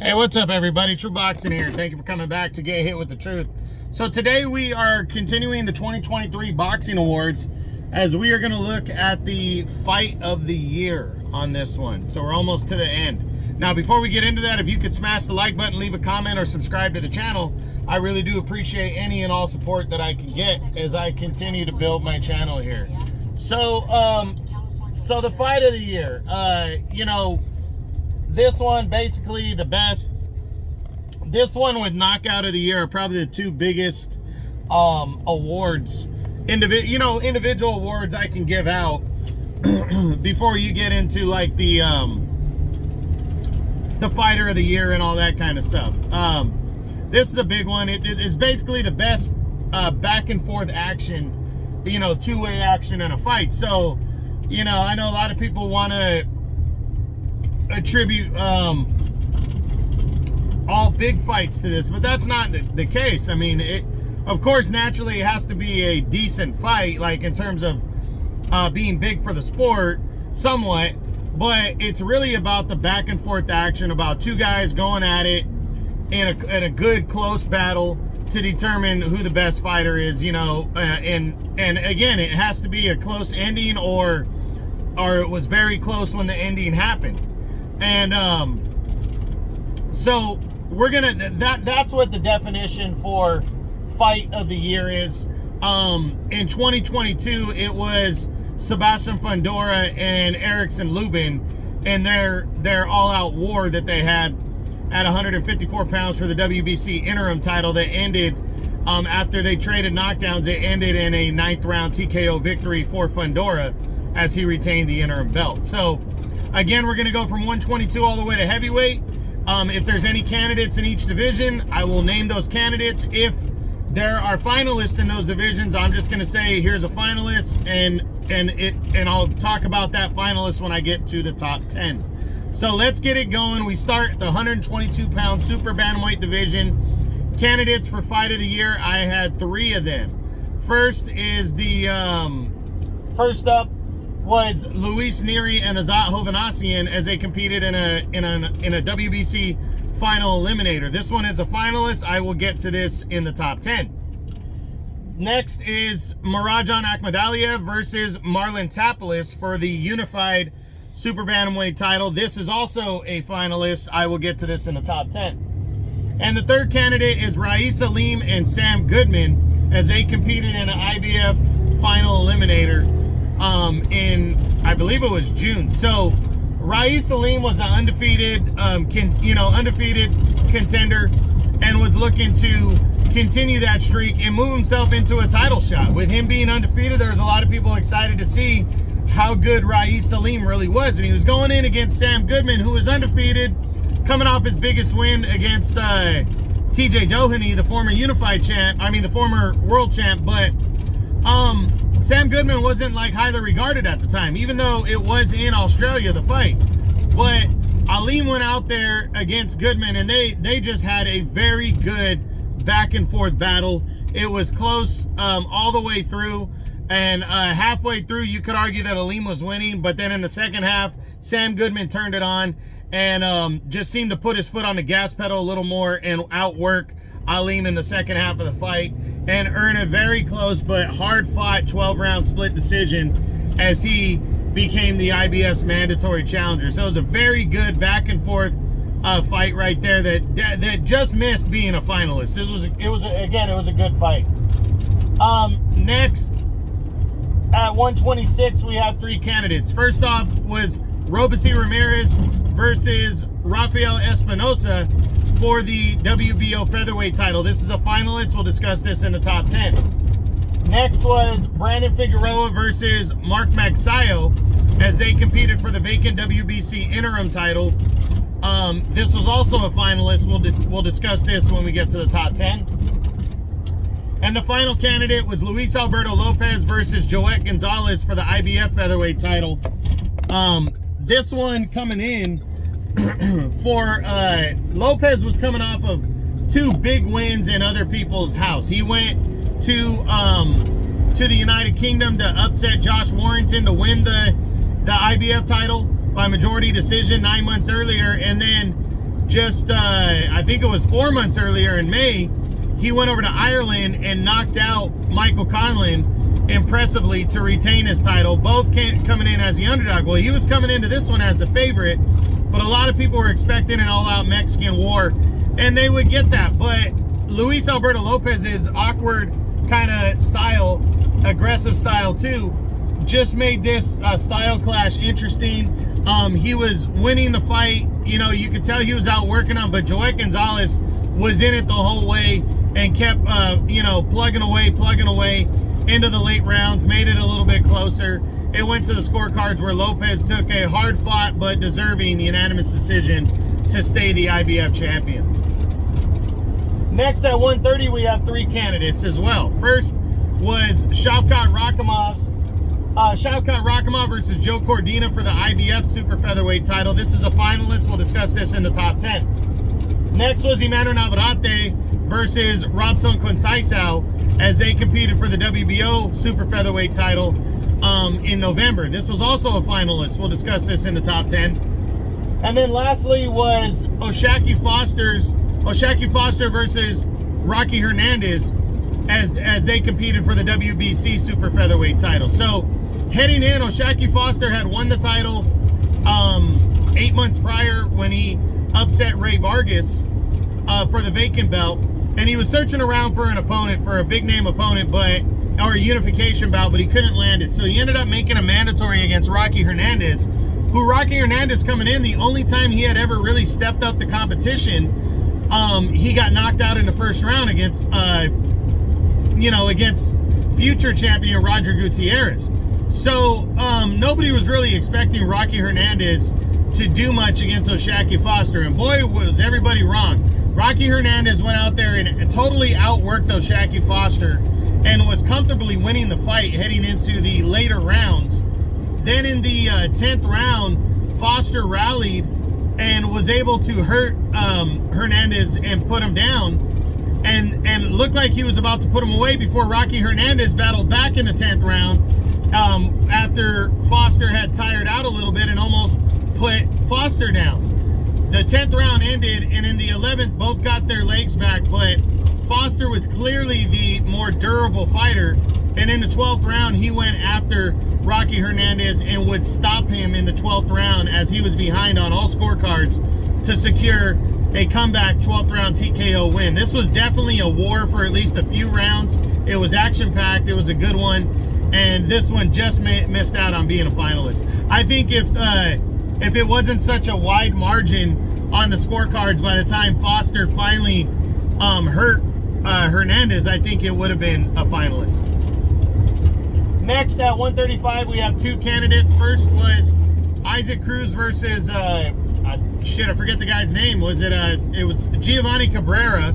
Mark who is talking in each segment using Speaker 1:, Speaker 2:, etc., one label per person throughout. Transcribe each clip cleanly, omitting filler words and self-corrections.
Speaker 1: Hey, what's up, everybody? True Boxing here. Thank you for coming back to Get Hit with the Truth. So today we are continuing the 2023 Boxing Awards as we are going to look at the Fight of the Year on this one. So we're almost to the end. Now, before we get into that, if you could smash the like button, leave a comment, or subscribe to the channel, I really do appreciate any and all support that I can get as I continue to build my channel here. So the Fight of the Year, this one, basically the best. This one with Knockout of the Year are probably the two biggest awards, individual awards I can give out before you get into like the Fighter of the Year and all that kind of stuff. This is a big one. It is basically the best back and forth action, two-way action in a fight. So, I know a lot of people want to attribute all big fights to this, but that's not the case. I mean, of course, naturally it has to be a decent fight, like in terms of being big for the sport somewhat, but it's really about the back and forth action, about two guys going at it in a good close battle to determine who the best fighter is, and again, it has to be a close ending or it was very close when the ending happened. And so we're gonna that's what the definition for Fight of the Year is. In 2022 it was Sebastian Fundora and Erickson Lubin and their all-out war that they had at 154 pounds for the WBC interim title that ended after they traded knockdowns. It ended in a 9th round TKO victory for Fundora as he retained the interim belt. So again, we're going to go from 122 all the way to heavyweight. If there's any candidates in each division, I will name those candidates. If there are finalists in those divisions, I'm just going to say here's a finalist, and I'll talk about that finalist when I get to the top 10. So let's get it going. We start the 122-pound super bantamweight division. Candidates for Fight of the Year, I had 3 of them. First is first up was Luis Nery and Azat Hovhannissian as they competed in a WBC final eliminator. This one is a finalist. I will get to this in the top 10. Next is Marajan Akhmadaliev versus Marlon Tapales for the unified super bantamweight title. This is also a finalist. I will get to this in the top 10. And the third candidate is Rais Salim and Sam Goodman as they competed in an IBF final eliminator in, I believe it was June. So Rais Salim was an undefeated contender and was looking to continue that streak and move himself into a title shot. With him being undefeated, there was a lot of people excited to see how good Rais Salim really was, and he was going in against Sam Goodman, who was undefeated, coming off his biggest win against TJ Doheny, the former the former world champ. But Sam Goodman wasn't like highly regarded at the time, even though it was in Australia, the fight. But Aleem went out there against Goodman, and they just had a very good back and forth battle. It was close all the way through, and halfway through you could argue that Aleem was winning, but then in the second half Sam Goodman turned it on and just seemed to put his foot on the gas pedal a little more and outwork Aleem in the second half of the fight and earn a very close but hard-fought 12-round split decision as he became the IBF's mandatory challenger. So it was a very good back and forth fight right there that just missed being a finalist. It was a good fight. Next at 126 we have 3 candidates. First off was Robeisy Ramirez versus Rafael Espinosa for the WBO featherweight title. This is a finalist. We'll discuss this in the top 10. Next was Brandon Figueroa versus Mark Magsayo as they competed for the vacant WBC interim title. This was also a finalist. We'll discuss this when we get to the top 10. And the final candidate was Luis Alberto Lopez versus Joet Gonzalez for the IBF featherweight title. This one coming in for Lopez was coming off of 2 big wins in other people's house. He went to the United Kingdom to upset Josh Warrington to win the IBF title by majority decision 9 months earlier, and then just, I think it was 4 months earlier in May, he went over to Ireland and knocked out Michael Conlan impressively to retain his title, both coming in as the underdog. Well, he was coming into this one as the favorite, but a lot of people were expecting an all-out Mexican war, and they would get that. But Luis Alberto Lopez's awkward kind of style, aggressive style too, just made this style clash interesting. He was winning the fight. You know, you could tell he was out working on, but Joet Gonzalez was in it the whole way and kept, you know, plugging away into the late rounds, made it a little bit closer. It went to the scorecards where Lopez took a hard-fought but deserving unanimous decision to stay the IBF champion. Next at 130, we have 3 candidates as well. First was Shavkat Rakhimov versus Joe Cordina for the IBF super featherweight title. This is a finalist. We'll discuss this in the top 10. Next was Emmanuel Navarrete versus Robson Conceição as they competed for the WBO super featherweight title in November. This was also a finalist. We'll discuss this in the top 10. And then lastly was O'Shaquie Foster versus Rocky Hernandez as they competed for the WBC super featherweight title. So heading in, O'Shaquie Foster had won the title 8 months prior when he upset Ray Vargas for the vacant belt, and he was searching around for an opponent, for a big name opponent, or a unification bout, but he couldn't land it. So he ended up making a mandatory against Rocky Hernandez, who Rocky Hernandez coming in, the only time he had ever really stepped up the competition, he got knocked out in the first round against, against future champion Roger Gutierrez. So nobody was really expecting Rocky Hernandez to do much against O'Shaquie Foster, and boy, was everybody wrong. Rocky Hernandez went out there and totally outworked O'Shaquie Foster and was comfortably winning the fight heading into the later rounds. Then in the 10th round, Foster rallied and was able to hurt Hernandez and put him down, and looked like he was about to put him away before Rocky Hernandez battled back in the 10th round after Foster had tired out a little bit and almost put Foster down. The 10th round ended, and in the 11th, both got their legs back, but Foster was clearly the more durable fighter, and in the 12th round, he went after Rocky Hernandez and would stop him in the 12th round as he was behind on all scorecards to secure a comeback 12th round TKO win. This was definitely a war for at least a few rounds. It was action-packed. It was a good one, and this one just missed out on being a finalist. I think if it wasn't such a wide margin on the scorecards by the time Foster finally hurt Hernandez, I think it would have been a finalist. Next at 135, we have 2 candidates. First was Isaac Cruz versus I forget the guy's name. It was Giovanni Cabrera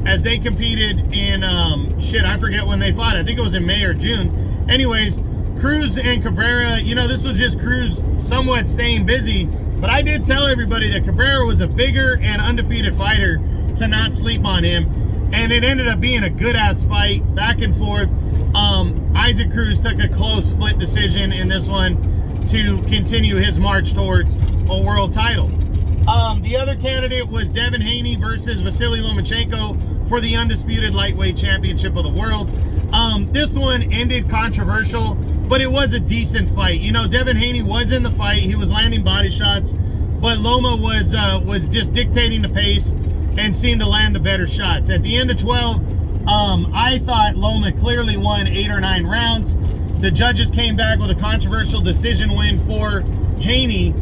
Speaker 1: as they competed in I forget when they fought. I think it was in May or June. Anyways, Cruz and Cabrera, this was just Cruz somewhat staying busy, but I did tell everybody that Cabrera was a bigger and undefeated fighter, to not sleep on him, and it ended up being a good-ass fight, back and forth. Isaac Cruz took a close split decision in this one to continue his march towards a world title. The other candidate was Devin Haney versus Vasily Lomachenko for the undisputed lightweight championship of the world. This one ended controversial, but it was a decent fight. Devin Haney was in the fight. He was landing body shots, but Loma was just dictating the pace and seemed to land the better shots. At the end of 12, I thought Loma clearly won 8 or 9 rounds. The judges came back with a controversial decision win for Haney.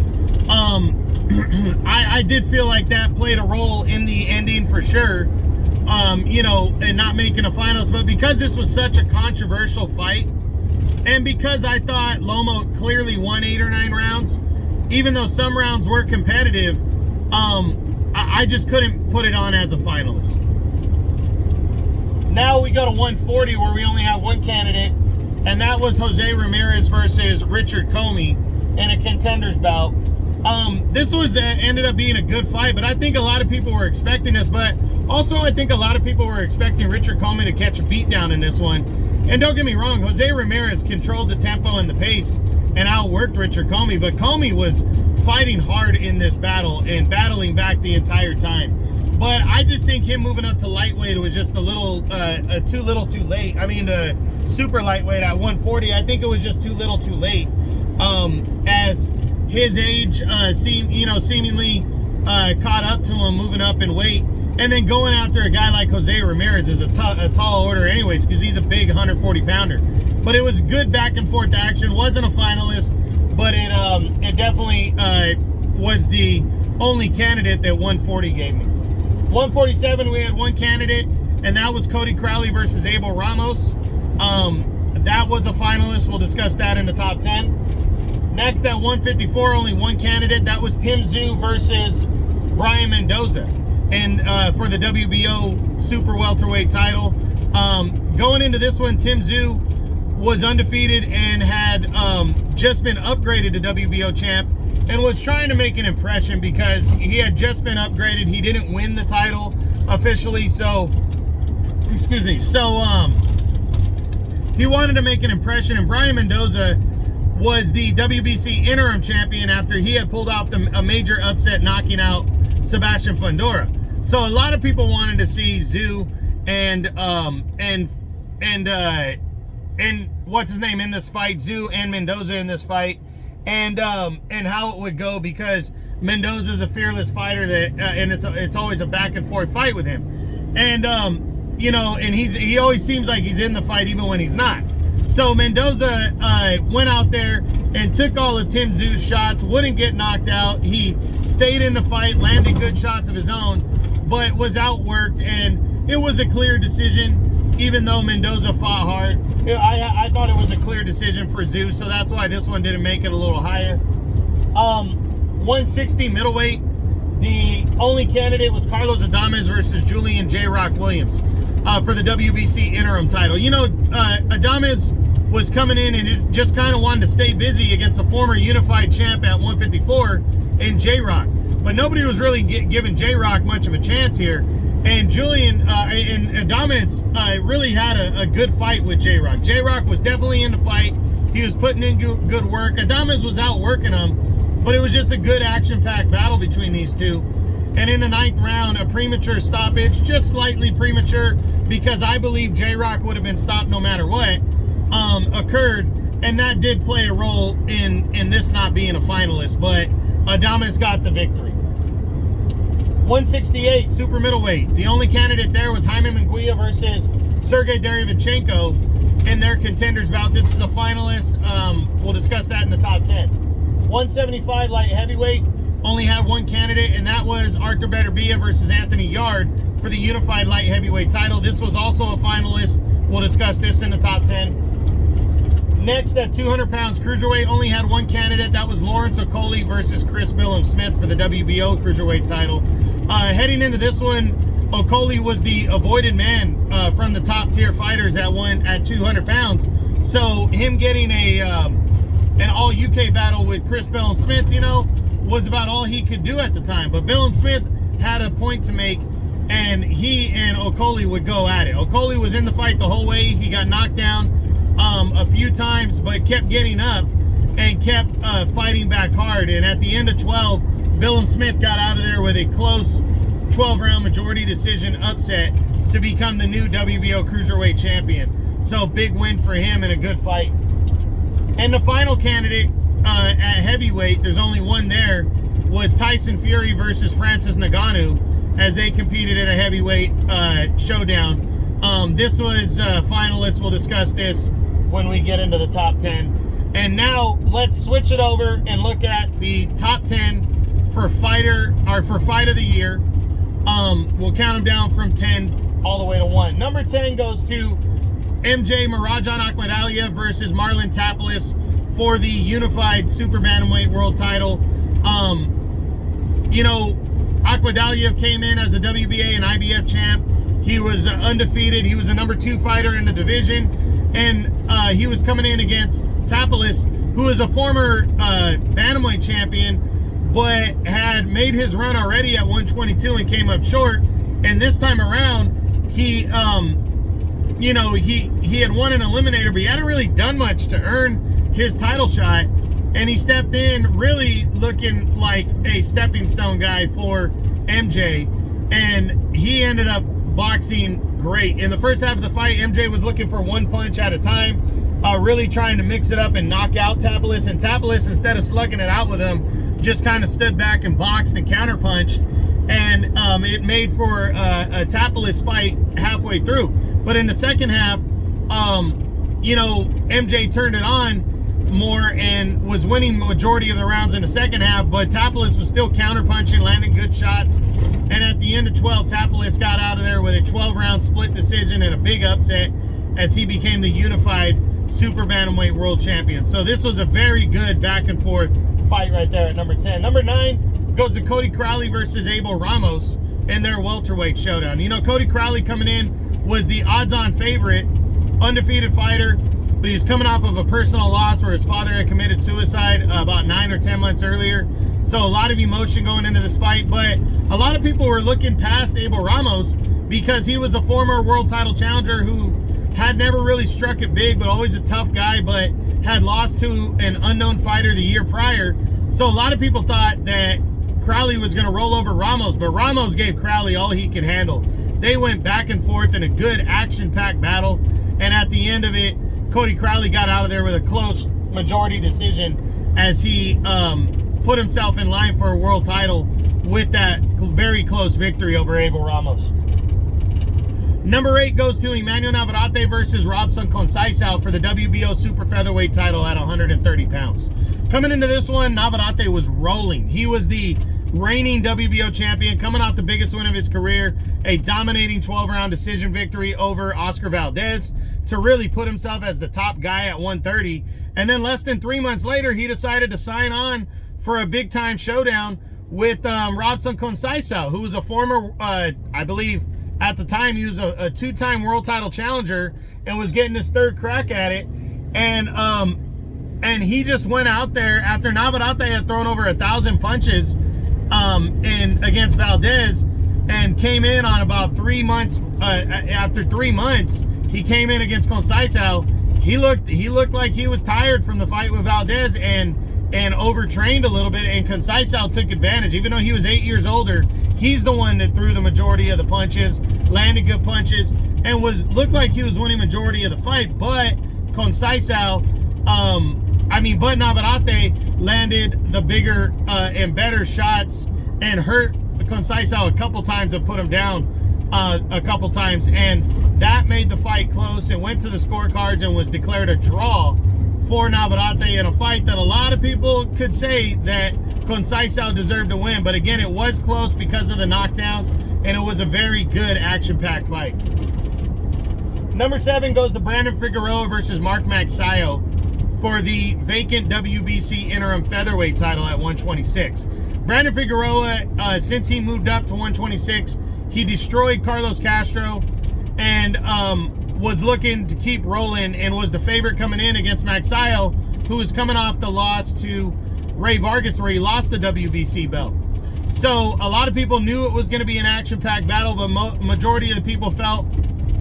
Speaker 1: I did feel like that played a role in the ending for sure, and not making a finals. But because this was such a controversial fight, and because I thought Loma clearly won 8 or 9 rounds, even though some rounds were competitive, I just couldn't put it on as a finalist. Now we go to 140, where we only have 1 candidate, and that was Jose Ramirez versus Richard Comey in a contenders bout. This was ended up being a good fight, but I think a lot of people were expecting this. But also, I think a lot of people were expecting Richard Coleman to catch a beatdown in this one. And don't get me wrong, Jose Ramirez controlled the tempo and the pace and outworked Richard Commey, but Commey was fighting hard in this battle and battling back the entire time. But I just think him moving up to lightweight was just a little too late. I mean, super lightweight at 140, I think it was just too late. As his age seemingly caught up to him, moving up in weight. And then going after a guy like Jose Ramirez is a tall order anyways, because he's a big 140-pounder. But it was good back and forth action. Wasn't a finalist, but it definitely was the only candidate that 140 gave me. 147, we had one candidate, and that was Cody Crowley versus Abel Ramos. That was a finalist. We'll discuss that in the top 10. Next, at 154, only one candidate. That was Tim Tszyu versus Brian Mendoza, and for the WBO super welterweight title. Going into this one, Tim Tszyu was undefeated and had just been upgraded to WBO champ, and was trying to make an impression because he had just been upgraded. He didn't win the title officially, so he wanted to make an impression. And Brian Mendoza was the WBC interim champion after he had pulled off a major upset, knocking out Sebastian Fundora. So a lot of people wanted to see Tszyu and what's his name in this fight, Tszyu and Mendoza in this fight, and how it would go, because Mendoza's a fearless fighter that and it's always a back and forth fight with him, and and he always seems like he's in the fight even when he's not. So Mendoza went out there and took all of Tim Tszyu's shots, wouldn't get knocked out. He stayed in the fight, landed good shots of his own, but was outworked, and it was a clear decision. Even though Mendoza fought hard, I thought it was a clear decision for Tszyu, so that's why this one didn't make it a little higher. 160 middleweight, the only candidate was Carlos Adames versus Julian J. Rock Williams for the WBC interim title. Adames was coming in and just kind of wanted to stay busy against a former unified champ at 154 in J. Rock, but nobody was really giving J. Rock much of a chance here. And Julian and Adames really had a good fight with J. Rock. J. Rock was definitely in the fight. He was putting in good work. Adames was outworking him, but it was just a good action-packed battle between these two. And in the 9th round, a premature stoppage, just slightly premature, because I believe J. Rock would have been stopped no matter what, occurred, and that did play a role in this not being a finalist, but Adames got the victory. 168 super middleweight, the only candidate there was Jaime Munguia versus Sergey Derevyanchenko in their contenders bout. This is a finalist. We'll discuss that in the top 10. 175 light heavyweight, only had one candidate, and that was Arthur Beterbiev versus Anthony Yard for the unified light heavyweight title. This was also a finalist. We'll discuss this in the top 10. Next, at 200 pounds cruiserweight, only had one candidate. That was Lawrence Okolie versus Chris Billum-Smith for the WBO cruiserweight title. Heading into this one, Okolie was the avoided man from the top tier fighters at 200 pounds. So him getting an all UK battle with Chris Billum-Smith, was about all he could do at the time. But Billum-Smith had a point to make, and he and Okolie would go at it. Okolie was in the fight the whole way. He got knocked down a few times, but kept getting up and kept fighting back hard. And at the end of 12, Billum-Smith got out of there with a close 12-round majority decision upset to become the new WBO cruiserweight champion. So big win for him and a good fight. And the final candidate at heavyweight, there's only one there, was Tyson Fury versus Francis Ngannou, as they competed in a heavyweight showdown. This was finalists. We'll discuss this when we get into the top 10. And now let's switch it over and look at the top 10 for fight of the year. We'll count them down from 10 all the way to 1. Number 10 goes to MJ Marajan Akhmadaliev versus Marlon Taplis for the unified super bantamweight world title. Akhmadaliev came in as a WBA and IBF champ. He was undefeated. He was a number 2 fighter in the division, and he was coming in against Taplis, who is a former bantamweight champion, but had made his run already at 122 and came up short. And this time around, he you know, he had won an eliminator, but he hadn't really done much to earn his title shot. And he stepped in really looking like a stepping stone guy for MJ. And he ended up boxing great. In the first half of the fight, MJ was looking for one punch at a time, really trying to mix it up and knock out Tapales. And Tapales, instead of slugging it out with him, just kind of stood back and boxed and counterpunched. And it made for a Tapales fight halfway through. But in the second half, you know, MJ turned it on more and was winning majority of the rounds in the second half, but Tapales was still counterpunching, landing good shots. And at the end of 12, Tapales got out of there with a 12-round split decision and a big upset as he became the unified super bantamweight world champion. So this was a very good back and forth fight right there at number 10. Number 9 goes to Cody Crowley versus Abel Ramos in their welterweight showdown. You know, Cody Crowley coming in was the odds-on favorite, undefeated fighter, but he's coming off of a personal loss where his father had committed suicide about 9 or 10 months earlier. So a lot of emotion going into this fight, but a lot of people were looking past Abel Ramos because he was a former world title challenger who had never really struck it big, but always a tough guy, but had lost to an unknown fighter the year prior. So a lot of people thought that Crowley was going to roll over Ramos, but Ramos gave Crowley all he could handle. They went back and forth in a good action-packed battle, and at the end of it, Cody Crowley got out of there with a close majority decision as he put himself in line for a world title with that very close victory over Abel Ramos. Number 8 goes to Emmanuel Navarrete versus Robson Conceição for the WBO super featherweight title at 130 pounds. Coming into this one, Navarrete was rolling. He was the reigning WBO champion, coming off the biggest win of his career, a dominating 12-round decision victory over Oscar Valdez to really put himself as the top guy at 130. And then less than 3 months later, he decided to sign on for a big-time showdown with Robson Conceição, who was a former, I believe, at the time, he was a 2-time world title challenger and was getting his 3rd crack at it. And he just went out there after Navarrete had thrown over 1,000 punches against Valdez, and came in on about 3 months. After 3 months, he came in against Conceição. He looked like he was tired from the fight with Valdez and overtrained a little bit. And Conceição took advantage, even though he was 8 years older. He's the one that threw the majority of the punches, landed good punches, and looked like he was winning majority of the fight. But Conceição, but Navarrete landed the bigger and better shots and hurt Conceição a couple times and put him down a couple times. And that made the fight close. It went to the scorecards and was declared a draw for Navarrete in a fight that a lot of people could say that Conceição deserved to win. But again, it was close because of the knockdowns, and it was a very good action-packed fight. Number 7 goes to Brandon Figueroa versus Mark Magsayo for the vacant WBC interim featherweight title at 126. Brandon Figueroa, since he moved up to 126, he destroyed Carlos Castro and was looking to keep rolling and was the favorite coming in against Magsayo, who was coming off the loss to Ray Vargas where he lost the WBC belt. So a lot of people knew it was going to be an action-packed battle, but majority of the people felt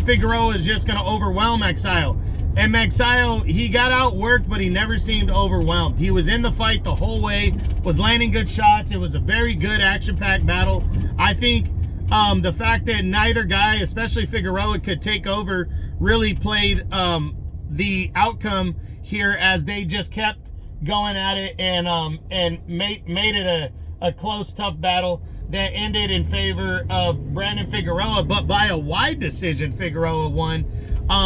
Speaker 1: Figueroa is just going to overwhelm Magsayo. And Magsayo, he got outworked, but he never seemed overwhelmed. He was in the fight the whole way, was landing good shots. It was a very good action-packed battle. I think the fact that neither guy, especially Figueroa, could take over really played the outcome here, as they just kept going at it and made it a close, tough battle that ended in favor of Brandon Figueroa, but by a wide decision. Figueroa won,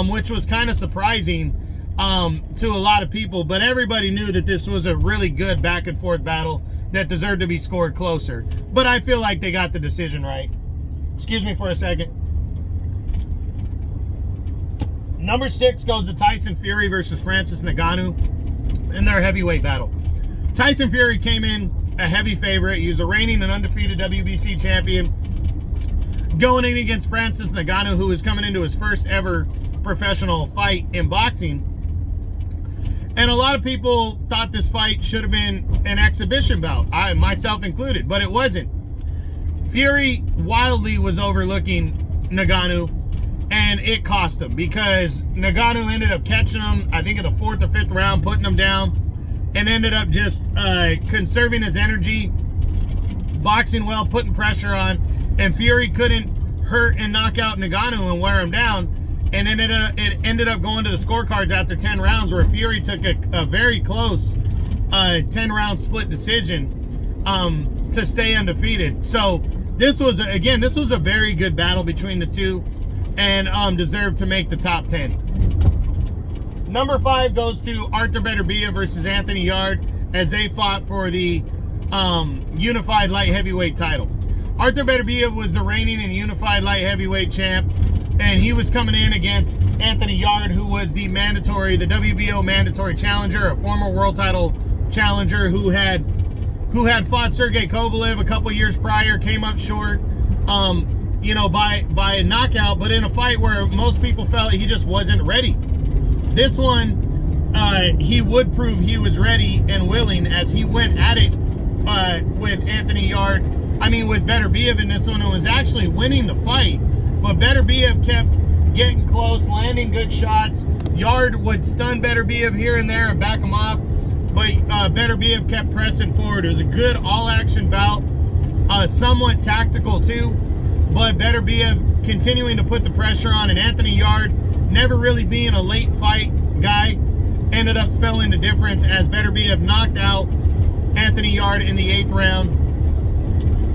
Speaker 1: which was kind of surprising to a lot of people, but everybody knew that this was a really good back and forth battle that deserved to be scored closer. But I feel like they got the decision right. Excuse me for a second. Number 6 goes to Tyson Fury versus Francis Ngannou in their heavyweight battle. Tyson Fury came in a heavy favorite. He was a reigning and undefeated WBC champion, going in against Francis Ngannou, who was coming into his first ever professional fight in boxing. And a lot of people thought this fight should have been an exhibition bout, I myself included, but it wasn't. Fury wildly was overlooking Ngannou, and it cost him because Ngannou ended up catching him, I think in the 4th or 5th round, putting him down, and ended up just conserving his energy, boxing well, putting pressure on, and Fury couldn't hurt and knock out Ngannou and wear him down, and it ended up going to the scorecards after 10 rounds where Fury took a very close 10-round split decision to stay undefeated. So this was a very good battle between the two, and deserved to make the top 10. Number 5 goes to Arthur Beterbiev versus Anthony Yarde as they fought for the unified light heavyweight title. Arthur Beterbiev was the reigning and unified light heavyweight champ, and he was coming in against Anthony Yarde, who was the WBO mandatory challenger, a former world title challenger who had fought Sergey Kovalev a couple years prior, came up short, by a knockout, but in a fight where most people felt he just wasn't ready. This one, he would prove he was ready and willing as he went at it with with Beterbiev in this one, and was actually winning the fight. But Beterbiev kept getting close, landing good shots. Yarde would stun Beterbiev here and there and back him off, but Beterbiev kept pressing forward. It was a good all-action bout, somewhat tactical too, but Beterbiev continuing to put the pressure on, and Anthony Yarde, never really being a late fight guy, ended up spelling the difference as Beterbiev knocked out Anthony Yarde in the 8th round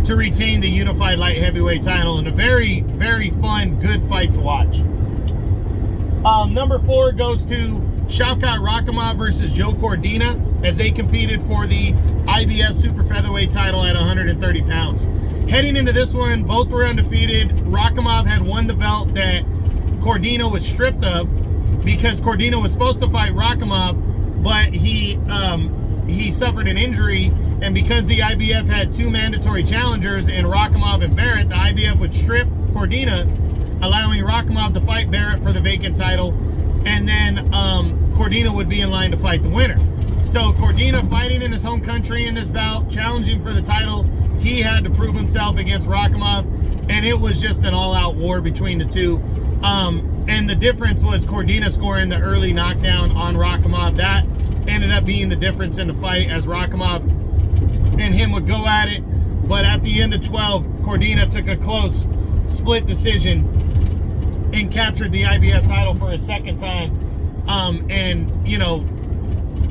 Speaker 1: to retain the unified light heavyweight title, and a very, very fun, good fight to watch. Number 4 goes to Shavkat Rakhimov versus Joe Cordina as they competed for the IBF super featherweight title at 130 pounds. Heading into this one, both were undefeated. Rakhimov had won the belt that Cordina was stripped of because Cordina was supposed to fight Rakhimov, but he suffered an injury, and because the IBF had 2 mandatory challengers in Rakhimov and Barrett, the IBF would strip Cordina, allowing Rakhimov to fight Barrett for the vacant title, and then Cordina would be in line to fight the winner. So Cordina fighting in his home country in this bout, challenging for the title. He had to prove himself against Rakhimov, and it was just an all-out war between the two. And the difference was Cordina scoring the early knockdown on Rakhimov. That ended up being the difference in the fight, as Rakhimov and him would go at it. But at the end of 12, Cordina took a close split decision and captured the IBF title for a second time.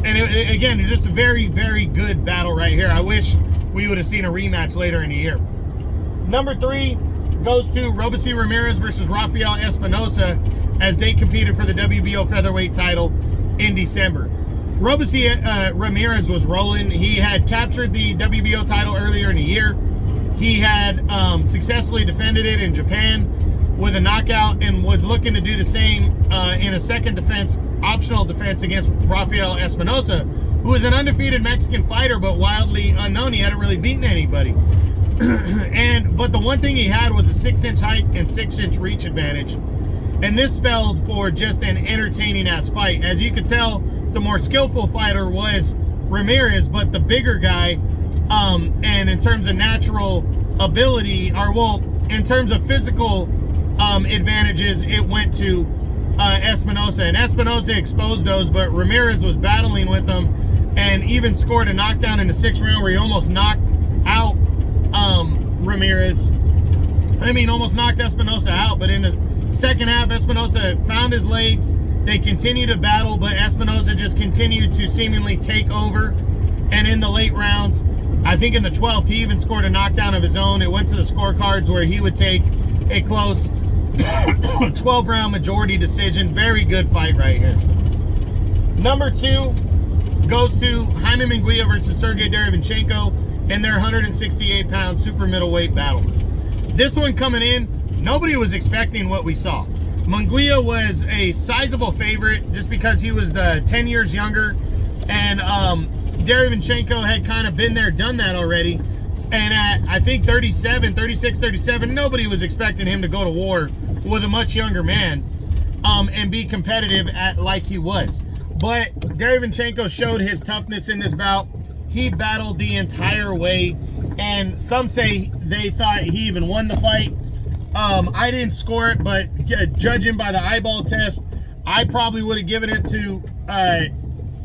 Speaker 1: Again, it's just a very, very good battle right here. I wish we would have seen a rematch later in the year. Number 3 goes to Robeisy Ramirez versus Rafael Espinosa as they competed for the WBO featherweight title in December. Robeisy Ramirez was rolling. He had captured the WBO title earlier in the year. He had successfully defended it in Japan with a knockout, and was looking to do the same in a second defense, optional defense against Rafael Espinosa, who is an undefeated Mexican fighter but wildly unknown. He hadn't really beaten anybody. But the one thing he had was a 6-inch height and 6-inch reach advantage. And this spelled for just an entertaining ass fight. As you could tell, the more skillful fighter was Ramirez, but the bigger guy, and in terms of natural ability, in terms of physical advantages, it went to Espinosa. And Espinosa exposed those, but Ramirez was battling with them and even scored a knockdown in the 6th round where he almost knocked out almost knocked Espinosa out. But in the second half, Espinosa found his legs. They continued to battle, but Espinosa just continued to seemingly take over. And in the late rounds, I think in the 12th, he even scored a knockdown of his own. It went to the scorecards where he would take a close 12-round majority decision. Very good fight right here. Number 2 goes to Jaime Munguia versus Sergey Derevyanchenko in their 168-pound super middleweight battle. This one coming in, nobody was expecting what we saw. Munguia was a sizable favorite just because he was 10 years younger, and Derevyanchenko had kind of been there, done that already. And at, I think, 36, 37, nobody was expecting him to go to war with a much younger man and be competitive like he was. But Derevyanchenko showed his toughness in this bout. He battled the entire way, and some say they thought he even won the fight. I didn't score it, but judging by the eyeball test, I probably would have given it to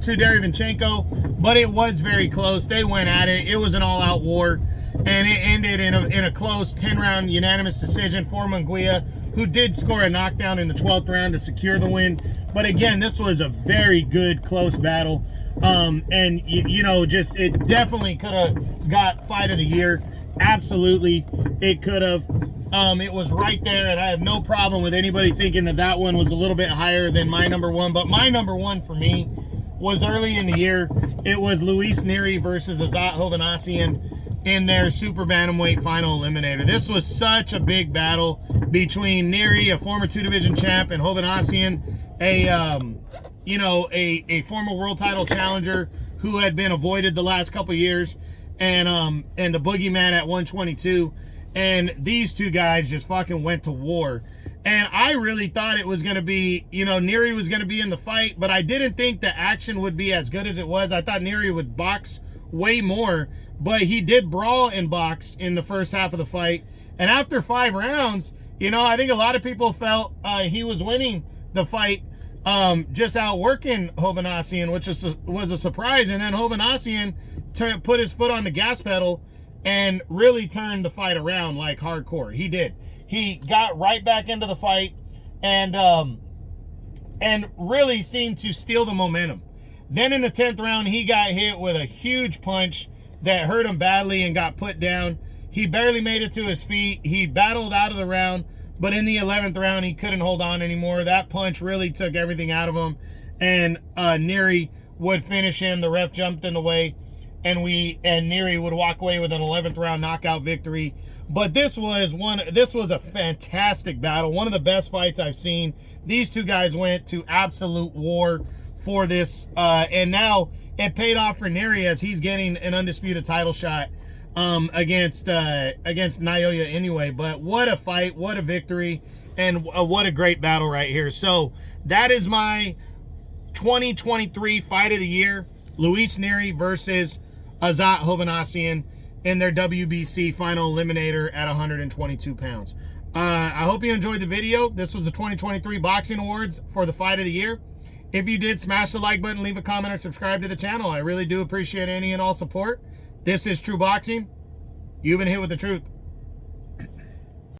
Speaker 1: Derevyanchenko, but it was very close. They went at it. It was an all-out war, and it ended in a close 10-round unanimous decision for Munguia, who did score a knockdown in the 12th round to secure the win. But again, this was a very good, close battle. And you know, just it definitely could have got fight of the year. Absolutely, it could have. It was right there, and I have no problem with anybody thinking that that one was a little bit higher than my number one. But my number one for me was early in the year. It was Luis Nery versus Azat Hovhannissian in their super bantamweight final eliminator. This was such a big battle between Nery, a former 2-division champ, and Hovhannissian, a former world title challenger who had been avoided the last couple years, and the boogeyman at 122. And these two guys just fucking went to war. And I really thought it was going to be, Nery was going to be in the fight, but I didn't think the action would be as good as it was. I thought Nery would box way more, but he did brawl and box in the first half of the fight. And after 5 rounds, I think a lot of people felt he was winning the fight, just outworking Hovhannissian, which was a surprise. And then Hovhannissian put his foot on the gas pedal and really turned the fight around like hardcore. He did. He got right back into the fight and really seemed to steal the momentum. Then in the 10th round, he got hit with a huge punch that hurt him badly and got put down. He barely made it to his feet. He battled out of the round, but in the 11th round, he couldn't hold on anymore. That punch really took everything out of him, and Nery would finish him. The ref jumped in the way, and Nery would walk away with an 11th round knockout victory. But this was a fantastic battle, one of the best fights I've seen. These two guys went to absolute war for this, and now it paid off for Nery as he's getting an undisputed title shot against Naoya anyway. But what a fight, what a victory, and what a great battle right here. So that is my 2023 fight of the year: Luis Nery versus Azat Hovhannissian in their WBC final eliminator at 122 pounds. I hope you enjoyed the video. This was the 2023 Boxing Awards for the fight of the year. If you did, smash the like button, leave a comment, or subscribe to the channel. I really do appreciate any and all support. This is True Boxing. You've been hit with the truth.